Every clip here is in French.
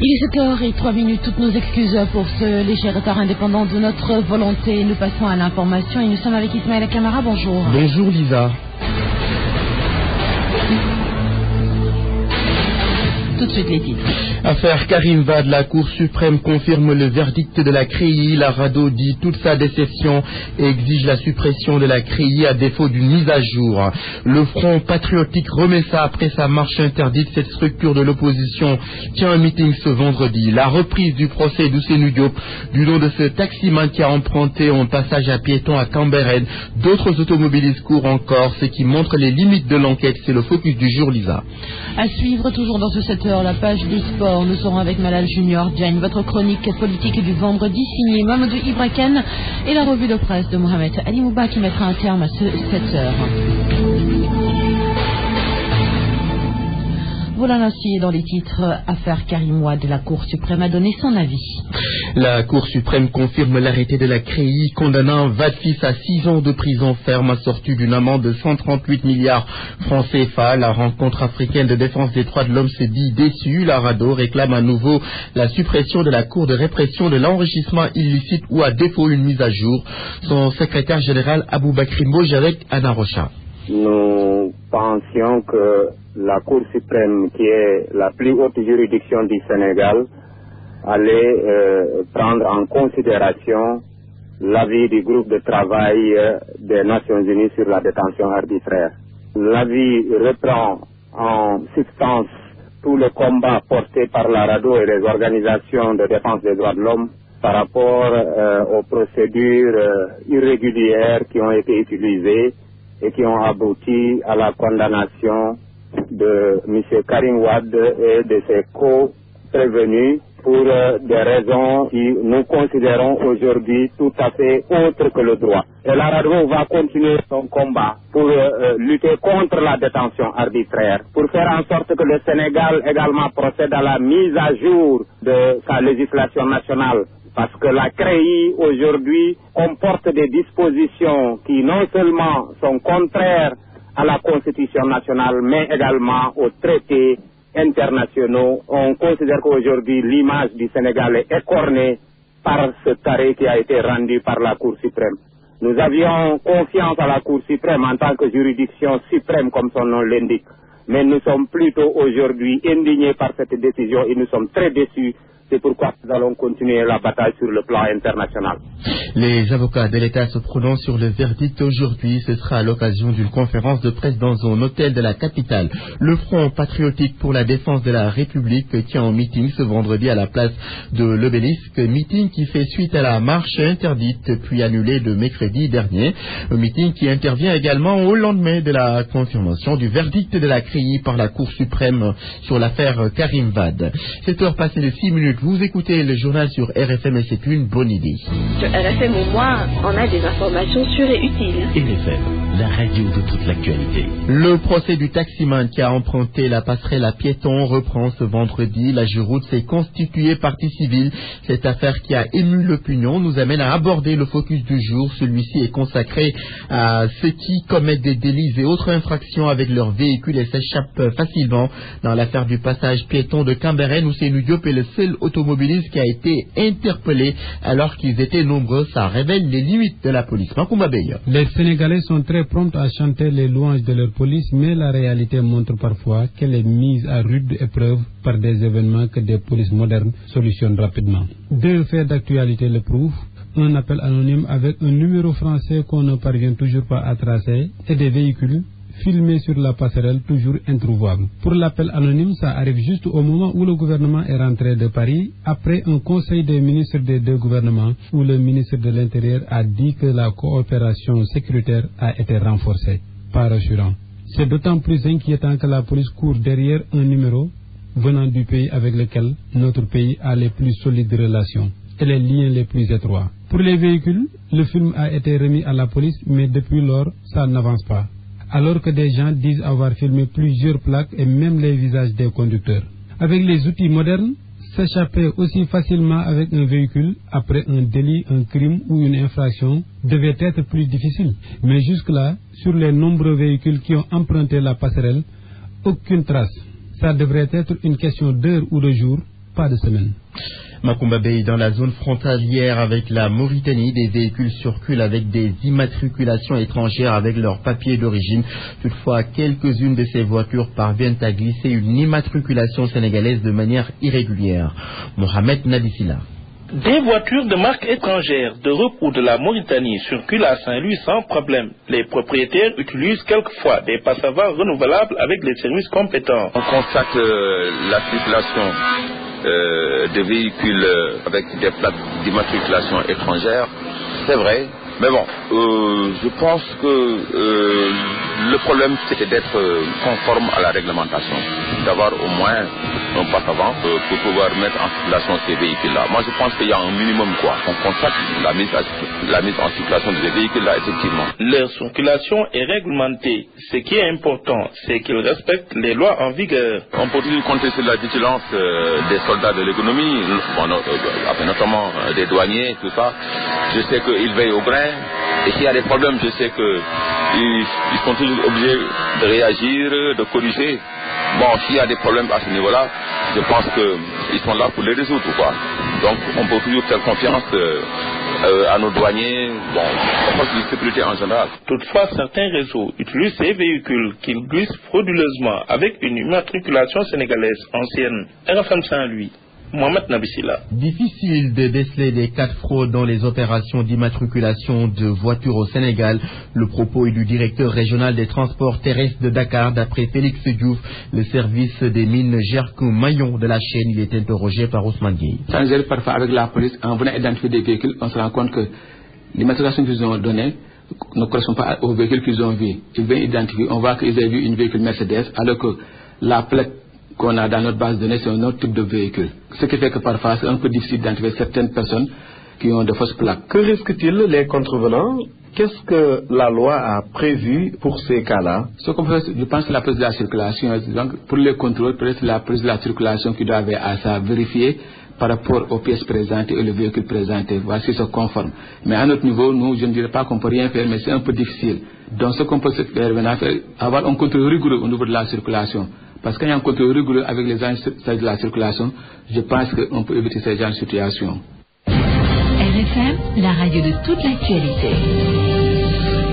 Il est 7h03, toutes nos excuses pour ce léger retard indépendant de notre volonté. Nous passons à l'information et nous sommes avec Ismaël Camara. Bonjour. Bonjour Lisa. Tout de suite les titres. Affaire Karim Wade, la Cour suprême confirme le verdict de la CREI. La RADDHO dit toute sa déception et exige la suppression de la CREI à défaut d'une mise à jour. Le Front patriotique remet ça après sa marche interdite. Cette structure de l'opposition tient un meeting ce vendredi. La reprise du procès d'Ousseynou Diop du nom de ce taximan qui a emprunté un passage à piétons à Cambérène. D'autres automobilistes courent encore, ce qui montre les limites de l'enquête. C'est le focus du jour, Lisa. À suivre toujours dans ce 7h, la page des sports. Nous serons avec Malal Junior Diagne, votre chronique politique du vendredi signée Mamadou Ibraken et la revue de presse de Mohamed Ali Mouba qui mettra un terme à ce 7h. Voilà ainsi dans les titres. Affaire Karim Wade, la Cour suprême a donné son avis. La Cour suprême confirme l'arrêté de la CREI condamnant Wade fils à 6 ans de prison ferme assortie d'une amende de 138 milliards francs CFA. La rencontre africaine de défense des droits de l'homme s'est dit déçue. La RADDHO réclame à nouveau la suppression de la Cour de répression de l'enrichissement illicite ou à défaut une mise à jour. Son secrétaire général Aboubakry Mbodj avec Anna Rocha. Nous pensions que la Cour suprême, qui est la plus haute juridiction du Sénégal, allait prendre en considération l'avis du groupe de travail des Nations Unies sur la détention arbitraire. L'avis reprend en substance tout le combat porté par la RADDHO et les organisations de défense des droits de l'homme par rapport aux procédures irrégulières qui ont été utilisées et qui ont abouti à la condamnation de M. Karim Wade et de ses co-prévenus pour des raisons qui nous considérons aujourd'hui tout à fait autres que le droit. Et la RADDHO va continuer son combat pour lutter contre la détention arbitraire, pour faire en sorte que le Sénégal également procède à la mise à jour de sa législation nationale. Parce que la CREI aujourd'hui comporte des dispositions qui non seulement sont contraires à la Constitution nationale, mais également aux traités internationaux. On considère qu'aujourd'hui l'image du Sénégal est écornée par ce carré qui a été rendu par la Cour suprême. Nous avions confiance à la Cour suprême en tant que juridiction suprême comme son nom l'indique. Mais nous sommes plutôt aujourd'hui indignés par cette décision et nous sommes très déçus. C'est pourquoi nous allons continuer la bataille sur le plan international. Les avocats de l'État se prononcent sur le verdict aujourd'hui. Ce sera à l'occasion d'une conférence de presse dans un hôtel de la capitale. Le Front patriotique pour la défense de la République tient un meeting ce vendredi à la place de l'Obélisque. Meeting qui fait suite à la marche interdite puis annulée le mercredi dernier. Un meeting qui intervient également au lendemain de la confirmation du verdict de la CREI par la Cour suprême sur l'affaire Karim Wade. 7h passées de 6 minutes. Vous écoutez le journal sur RFM et c'est une bonne idée. Sur RFM au moins, on a des informations sûres et utiles. RFM, la radio de toute l'actualité. Le procès du taximan qui a emprunté la passerelle à piétons reprend ce vendredi. La Juroute s'est constituée partie civile. Cette affaire qui a ému l'opinion nous amène à aborder le focus du jour. Celui-ci est consacré à ceux qui commettent des délits et autres infractions avec leurs véhicules et s'échappent facilement. Dans l'affaire du passage piéton de Cambérène, Ousseynou Diop est le seul automobiliste qui a été interpellé alors qu'ils étaient nombreux. Ça révèle les limites de la police. Les Sénégalais sont très prompts à chanter les louanges de leur police, mais la réalité montre parfois qu'elle est mise à rude épreuve par des événements que des polices modernes solutionnent rapidement. Deux faits d'actualité le prouvent. Un appel anonyme avec un numéro français qu'on ne parvient toujours pas à tracer et des véhicules filmés sur la passerelle toujours introuvables. Pour l'appel anonyme, ça arrive juste au moment où le gouvernement est rentré de Paris, après un conseil des ministres des deux gouvernements, où le ministre de l'Intérieur a dit que la coopération sécuritaire a été renforcée. Pas rassurant. C'est d'autant plus inquiétant que la police court derrière un numéro venant du pays avec lequel notre pays a les plus solides relations et les liens les plus étroits. Pour les véhicules, le film a été remis à la police, mais depuis lors, ça n'avance pas. Alors que des gens disent avoir filmé plusieurs plaques et même les visages des conducteurs. Avec les outils modernes, s'échapper aussi facilement avec un véhicule après un délit, un crime ou une infraction devait être plus difficile. Mais jusque-là, sur les nombreux véhicules qui ont emprunté la passerelle, aucune trace. Ça devrait être une question d'heure ou de jour pas de semaine. Makumba Bay, dans la zone frontalière avec la Mauritanie, des véhicules circulent avec des immatriculations étrangères avec leurs papiers d'origine. Toutefois, quelques-unes de ces voitures parviennent à glisser une immatriculation sénégalaise de manière irrégulière. Mohamed Nabissila. Des voitures de marque étrangère d'Europe ou de la Mauritanie circulent à Saint-Louis sans problème. Les propriétaires utilisent quelquefois des passeports renouvelables avec les services compétents. On constate la circulation de véhicules avec des plaques d'immatriculation étrangère, c'est vrai. Mais bon, je pense que le problème c'était d'être conforme à la réglementation, d'avoir au moins un passe-avant pour pouvoir mettre en circulation ces véhicules-là. Moi je pense qu'il y a un minimum quoi. On constate la mise en circulation de ces véhicules-là effectivement. Leur circulation est réglementée. Ce qui est important, c'est qu'ils respectent les lois en vigueur. On peut toujours compter sur la vigilance des soldats de l'économie, notamment des douaniers, tout ça. Je sais qu'ils veillent au grain. Et s'il y a des problèmes, je sais qu'ils sont toujours obligés de réagir, de corriger. Bon, s'il y a des problèmes à ce niveau-là, je pense qu'ils sont là pour les résoudre, quoi. Donc, on peut toujours faire confiance à nos douaniers, bon, on pense de sécurité en général. Toutefois, certains réseaux utilisent ces véhicules qu'ils glissent frauduleusement avec une immatriculation sénégalaise ancienne. RFM Saint-Louis. Mohamed Nabissila. Difficile de déceler des cas de fraude dans les opérations d'immatriculation de voitures au Sénégal. Le propos est du directeur régional des transports terrestres de Dakar. D'après Félix Diouf, le service des mines Gerkou Maillon de la chaîne, il est interrogé par Ousmane Gueye. Parfois avec la police, en venant identifier des véhicules, on se rend compte que l'immatriculation qu'ils ont donnée ne correspond pas aux véhicules qu'ils ont vus. Ils viennent identifier, on voit qu'ils ont vu une véhicule Mercedes, alors que la plaque qu'on a dans notre base de données, c'est un autre type de véhicule. Ce qui fait que parfois, c'est un peu difficile d'identifier certaines personnes qui ont de fausses plaques. Que risquent-ils les contrevenants? Qu'est-ce que la loi a prévu pour ces cas-là? Je pense que la police de la circulation, donc pour les contrôles, peut-être la police de la circulation qui doit avoir à ça vérifier par rapport aux pièces présentées et le véhicule présenté, voir si c'est conforme. Mais à notre niveau, nous, je ne dirais pas qu'on ne peut rien faire, mais c'est un peu difficile. Donc ce qu'on peut faire maintenant, c'est avoir un contrôle rigoureux au niveau de la circulation. Parce qu'il y a un contrôle rigoureux avec les agents de la circulation, je pense qu'on peut éviter ces genres de situations. RFM, la radio de toute l'actualité.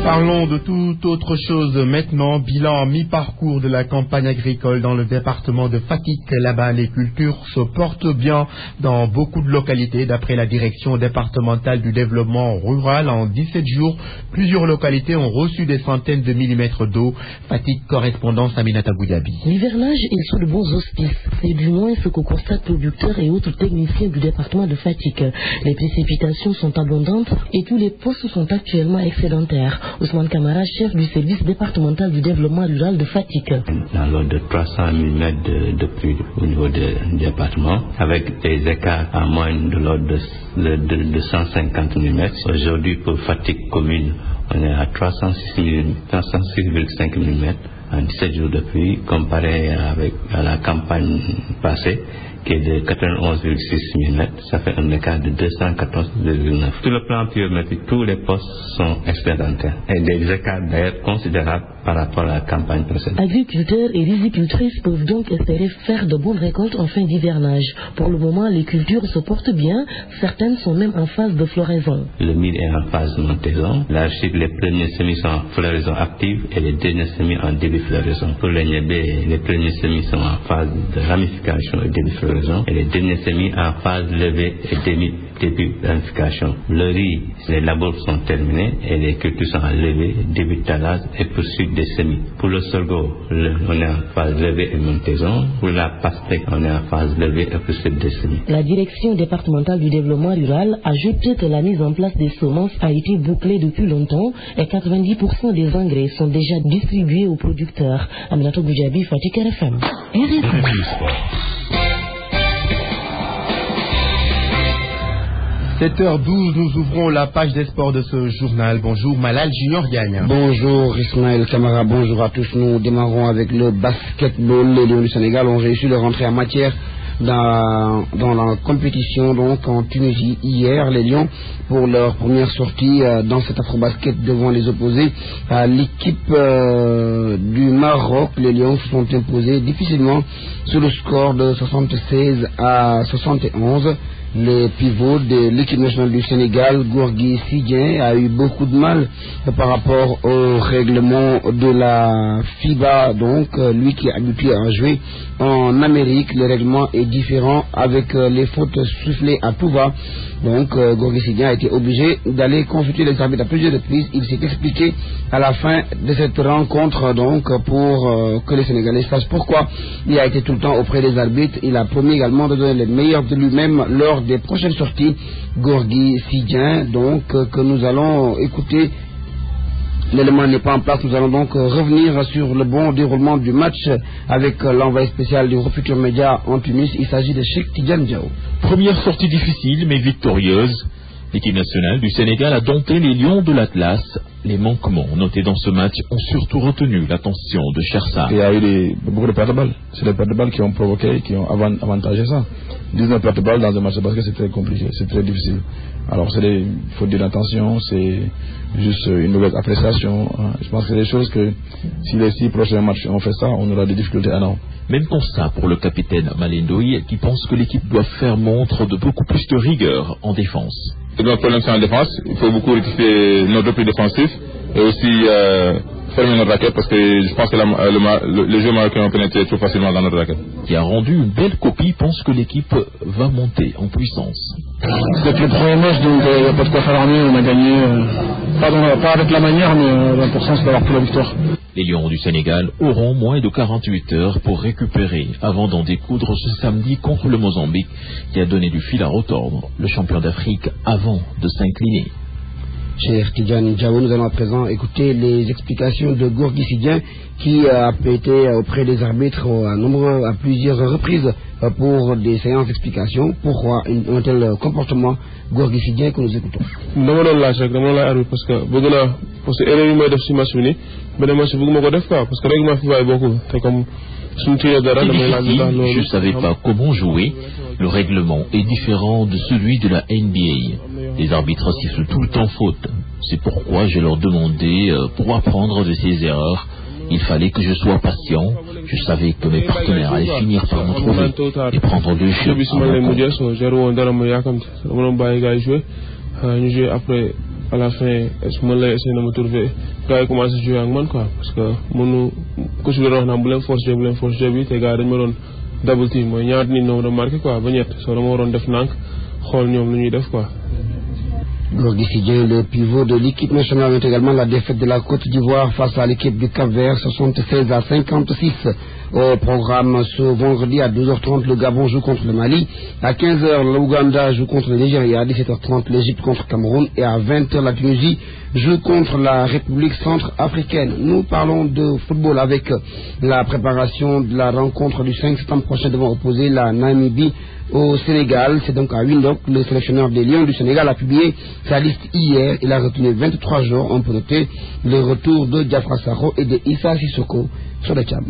Parlons de toute autre chose maintenant. Bilan mi-parcours de la campagne agricole dans le département de Fatick. Là-bas, les cultures se portent bien dans beaucoup de localités. D'après la direction départementale du développement rural, en 17 jours, plusieurs localités ont reçu des centaines de millimètres d'eau. Fatick, correspondance Aminata Boudiabi. L'hivernage est sous de bons auspices. C'est du moins ce que constatent producteurs et autres techniciens du département de Fatick. Les précipitations sont abondantes et tous les postes sont actuellement excédentaires. Ousmane Kamara, chef du service départemental du développement rural de Fatick. Dans l'ordre de 300 mm de pluie au niveau du département, avec des écarts à moins de l'ordre de 150 mm. Aujourd'hui, pour Fatick commune, on est à 306,5 mm en 17 jours de pluie, comparé à la campagne passée, qui est de 91,6 mm, ça fait un écart de 214,9. Sur le plan pluviométrique, tous les postes sont excédentaires et des écarts d'ailleurs considérables par rapport à la campagne précédente. Agriculteurs et rizicultrices peuvent donc espérer faire de bonnes récoltes en fin d'hivernage. Pour le moment, les cultures se portent bien, certaines sont même en phase de floraison. Le mil est en phase de montaison, l'arachide, les premiers semis sont en floraison active et les derniers semis en début floraison. Pour les niébés, les premiers semis sont en phase de ramification et début floraison et les derniers semis en phase levée et début ramification. Le riz, les labours sont terminés et les cultures sont en levée, début de talage et poursuite des semis. Pour le sorgho, on est en phase levée et montaison. Pour la pastèque, on est en phase levée et poursuite des semis. La direction départementale du développement rural ajoute que la mise en place des semences a été bouclée depuis longtemps et 90% des engrais sont déjà distribués aux producteurs. Aminatou Boudjabi, Fatick RFM. 7h12, nous ouvrons la page des sports de ce journal. Bonjour Malal Junior Gagne. Bonjour Ismaël Kamara, bonjour à tous. Nous démarrons avec le basketball. Les Lions du Sénégal ont réussi leur entrée en matière dans la compétition donc en Tunisie hier. Les Lions, pour leur première sortie dans cet afro-basket devant les opposés à l'équipe du Maroc, les Lions se sont imposés difficilement sur le score de 76 à 71. Le pivot de l'équipe nationale du Sénégal, Gorgui Sidien, a eu beaucoup de mal par rapport au règlement de la FIBA. Donc, lui qui est habitué à jouer en Amérique, le règlement est différent avec les fautes soufflées à tout va. Donc, Gorgui Sidien a été obligé d'aller consulter les arbitres à plusieurs reprises. Il s'est expliqué à la fin de cette rencontre, donc, pour que les Sénégalais sachent pourquoi il a été tout le temps auprès des arbitres. Il a promis également de donner les meilleurs de lui-même lors des prochaines sorties. Gorgui Sidien, donc, que nous allons écouter. L'élément n'est pas en place. Nous allons donc revenir sur le bon déroulement du match avec l'envoyé spécial du Futur Média en Tunis. Il s'agit de Cheikh Tidiane Diao. Première sortie difficile mais victorieuse. L'équipe nationale du Sénégal a dompté les Lions de l'Atlas. Les manquements notés dans ce match ont surtout retenu l'attention de Chersar. Il y a eu beaucoup de pertes de balles. C'est les pertes de balles qui ont provoqué, qui ont avantagé ça. 19 pertes de balles dans un match de basket, c'est très compliqué, c'est très difficile. Alors c'est des fautes d'inattention, c'est juste une mauvaise appréciation. Je pense que c'est des choses que si les 6 prochains matchs on fait ça, on aura des difficultés énormes. Même constat pour le capitaine Malendoy qui pense que l'équipe doit faire montre de beaucoup plus de rigueur en défense. Notre problème c'est en défense, il faut beaucoup rectifier notre repli défensif et aussi fermer notre raquette parce que je pense que les joueurs marocains ont pénétré trop facilement dans notre raquette. Qui a rendu une belle copie, pense que l'équipe va monter en puissance. C'est le premier match, donc il n'y a pas de quoi faire en mieux, on a gagné, pas avec la manière, mais l'important c'est d'avoir pris la victoire. Les Lions du Sénégal auront moins de 48 heures pour récupérer avant d'en découdre ce samedi contre le Mozambique qui a donné du fil à retordre, le champion d'Afrique avant de s'incliner. Cher Tidiane Diao, nous allons à présent écouter les explications de Gorgui Sidien qui a été auprès des arbitres à plusieurs reprises pour des séances d'explication. Pourquoi un tel comportement? Gorgui Sidien que nous écoutons. Dama doon laaj rek dama lay arbitre parce que erreur yi may def ci match bi ni beneen match bëgguma ko def quoi parce que règlement FIFA bokku te comme suñu tiré dara damay laaj lu tax loolu. Je savais pas comment jouer. Le règlement est différent de celui de la NBA. Les arbitres sifflent tout le temps faute. C'est pourquoi je leur demandais pour apprendre de ces erreurs. Il fallait que je sois patient. Je savais que mes partenaires allaient finir par me trouver et prendre le jeu. Après, à la fin, est-ce que je vais essayer de me trouver gars yi commencé jouer avec moi quoi parce que mënu ko ci wax na bu leen force bi te gars dañ ma doon double team mooy ñaata nit ñoo doon marqué quoi ba ñett soo dama waroon def nànk xool ñoom lu ñuy def quoi. Gorgui Sidien, le pivot de l'équipe nationale, note également la défaite de la Côte d'Ivoire face à l'équipe du Cap-Vert, 76 à 56. Au programme ce vendredi à 12h30, le Gabon joue contre le Mali. À 15h, l'Ouganda joue contre le Nigeria. À 17h30, l'Égypte contre le Cameroun. Et à 20h, la Tunisie joue contre la République centrafricaine. Nous parlons de football avec la préparation de la rencontre du 5 septembre prochain devant opposer la Namibie au Sénégal. C'est donc à Windhoek, le sélectionneur des Lions du Sénégal a publié sa liste hier. Il a retenu 23 joueurs. On peut noter le retour de Diafra Sakho et de Issa Sissoko sur le Tchad.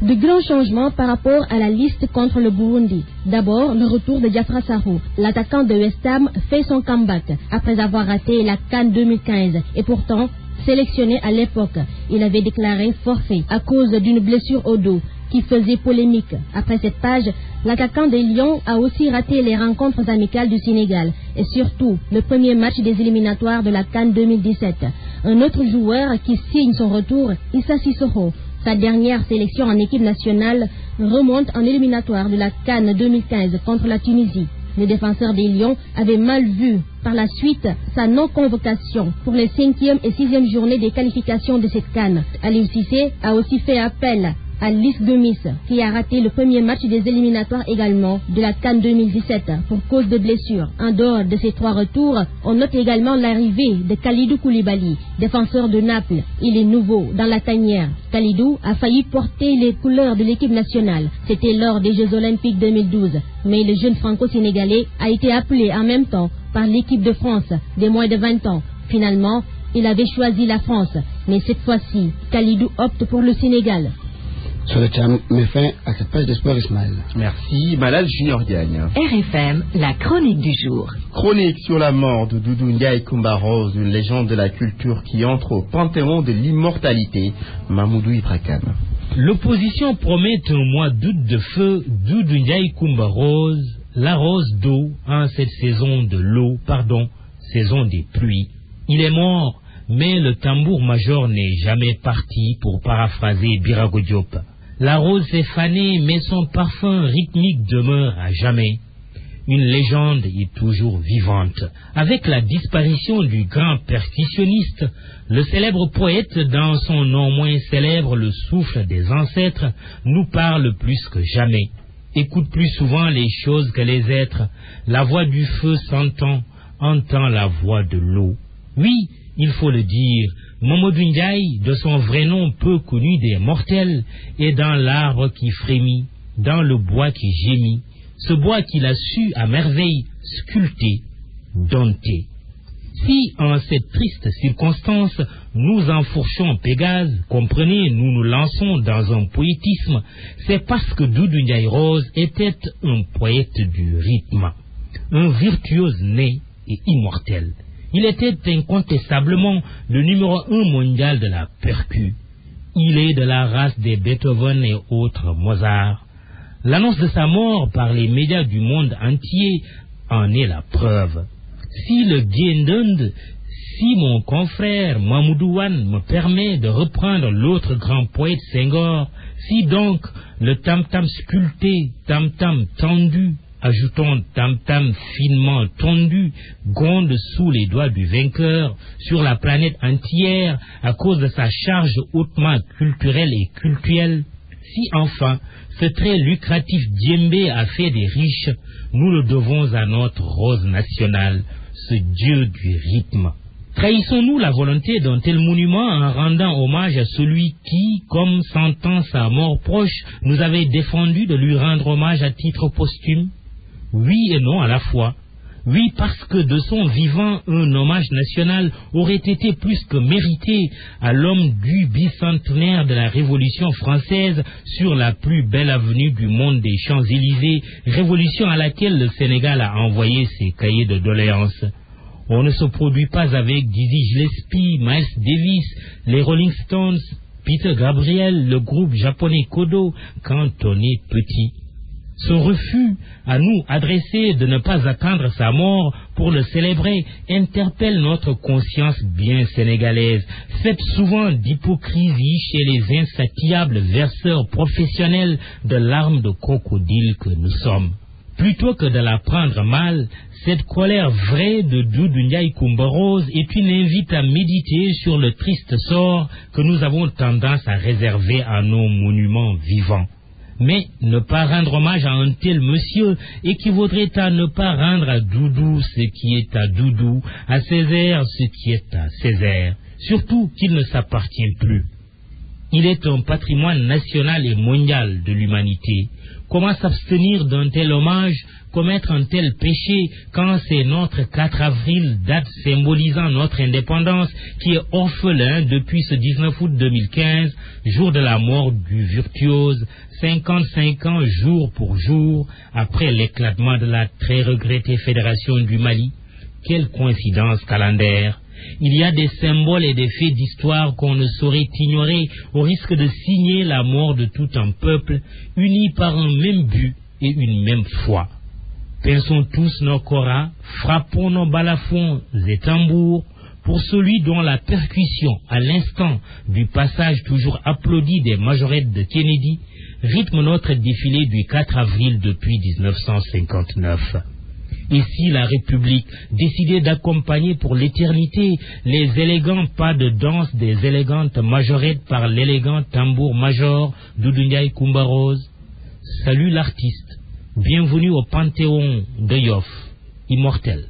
De grands changements par rapport à la liste contre le Burundi. D'abord, le retour de Diafra Sakho. L'attaquant de West Ham fait son comeback après avoir raté la CAN 2015 et pourtant sélectionné à l'époque. Il avait déclaré forfait à cause d'une blessure au dos qui faisait polémique. Après cette page, l'attaquant des Lions a aussi raté les rencontres amicales du Sénégal et surtout le premier match des éliminatoires de la CAN 2017. Un autre joueur qui signe son retour, Issa Sissoko. Sa dernière sélection en équipe nationale remonte en éliminatoire de la CAN 2015 contre la Tunisie. Le défenseur des Lions avait mal vu par la suite sa non-convocation pour les 5e et 6e journées des qualifications de cette CAN. Aliou Cissé a aussi fait appel à Lys Gomis, qui a raté le premier match des éliminatoires également de la CAN 2017 pour cause de blessure. En dehors de ces 3 retours, on note également l'arrivée de Kalidou Koulibaly, défenseur de Naples. Il est nouveau dans la tanière. Kalidou a failli porter les couleurs de l'équipe nationale. C'était lors des Jeux Olympiques 2012. Mais le jeune franco-sénégalais a été appelé en même temps par l'équipe de France des moins de 20 ans. Finalement, il avait choisi la France. Mais cette fois-ci, Kalidou opte pour le Sénégal. Sur le terme met fin à cette page d'espoir, Ismaël. Merci, Malal Junior Diagne. RFM, la chronique du jour. Chronique sur la mort de Doudou Ndiaye Coumba Rose, une légende de la culture qui entre au panthéon de l'immortalité. Mamoudou Ibra Kane. L'opposition promet un mois d'août de feu. Doudou Ndiaye Coumba Rose, la rose d'eau en cette saison de l'eau, saison des pluies. Il est mort, mais le tambour-major n'est jamais parti, pour paraphraser Birago Diop. La rose s'est fanée, mais son parfum rythmique demeure à jamais. Une légende est toujours vivante. Avec la disparition du grand percussionniste, le célèbre poète, dans son non moins célèbre Le souffle des ancêtres, nous parle plus que jamais. Écoute plus souvent les choses que les êtres. La voix du feu s'entend, entend la voix de l'eau. Oui, il faut le dire, Mamadou Ndiaye, de son vrai nom peu connu des mortels, est dans l'arbre qui frémit, dans le bois qui gémit, ce bois qu'il a su à merveille sculpter, dompter. Si, en cette triste circonstance, nous enfourchons Pégase, comprenez, nous nous lançons dans un poétisme, c'est parce que Doudou Ndiaye Rose était un poète du rythme, un virtuose né et immortel. Il était incontestablement le numéro 1 mondial de la percu. Il est de la race des Beethoven et autres Mozart. L'annonce de sa mort par les médias du monde entier en est la preuve. Si le Guéndund, si mon confrère Mamoudou Wane me permet de reprendre l'autre grand poète Senghor, si donc le tam-tam sculpté, tam-tam tendu, ajoutons tam-tam finement tondu, gronde sous les doigts du vainqueur sur la planète entière à cause de sa charge hautement culturelle et cultuelle. Si enfin ce très lucratif djembé a fait des riches, nous le devons à notre rose nationale, ce dieu du rythme. Trahissons-nous la volonté d'un tel monument en rendant hommage à celui qui, comme sentant sa mort proche, nous avait défendu de lui rendre hommage à titre posthume? Oui et non à la fois. Oui, parce que de son vivant, un hommage national aurait été plus que mérité à l'homme du bicentenaire de la Révolution française sur la plus belle avenue du monde des Champs-Élysées, révolution à laquelle le Sénégal a envoyé ses cahiers de doléances. On ne se produit pas avec Dizzy Gillespie, Miles Davis, les Rolling Stones, Peter Gabriel, le groupe japonais Kodo, quand on est petit. Son refus à nous adresser de ne pas attendre sa mort pour le célébrer interpelle notre conscience bien sénégalaise, faite souvent d'hypocrisie chez les insatiables verseurs professionnels de larmes de crocodile que nous sommes. Plutôt que de la prendre mal, cette colère vraie de Doudou Ndiaye Coumba Rose est une invite à méditer sur le triste sort que nous avons tendance à réserver à nos monuments vivants. Mais ne pas rendre hommage à un tel monsieur équivaudrait à ne pas rendre à Doudou ce qui est à Doudou, à Césaire ce qui est à Césaire, surtout qu'il ne s'appartient plus. Il est un patrimoine national et mondial de l'humanité. Comment s'abstenir d'un tel hommage, commettre un tel péché, quand c'est notre 4 avril, date symbolisant notre indépendance, qui est orphelin depuis ce 19 août 2015, jour de la mort du virtuose, 55 ans jour pour jour, après l'éclatement de la très regrettée Fédération du Mali. Quelle coïncidence calendaire! Il y a des symboles et des faits d'histoire qu'on ne saurait ignorer au risque de signer la mort de tout un peuple, unis par un même but et une même foi. Pinçons tous nos koras, frappons nos balafons et tambours pour celui dont la percussion, à l'instant du passage toujours applaudi des majorettes de Kennedy, rythme notre défilé du 4 avril depuis 1959. Et si la République décidait d'accompagner pour l'éternité les élégants pas de danse des élégantes majorettes par l'élégant tambour-major Doudou Ndiaye Coumba Rose? Salut l'artiste, bienvenue au Panthéon de Yoff, immortel.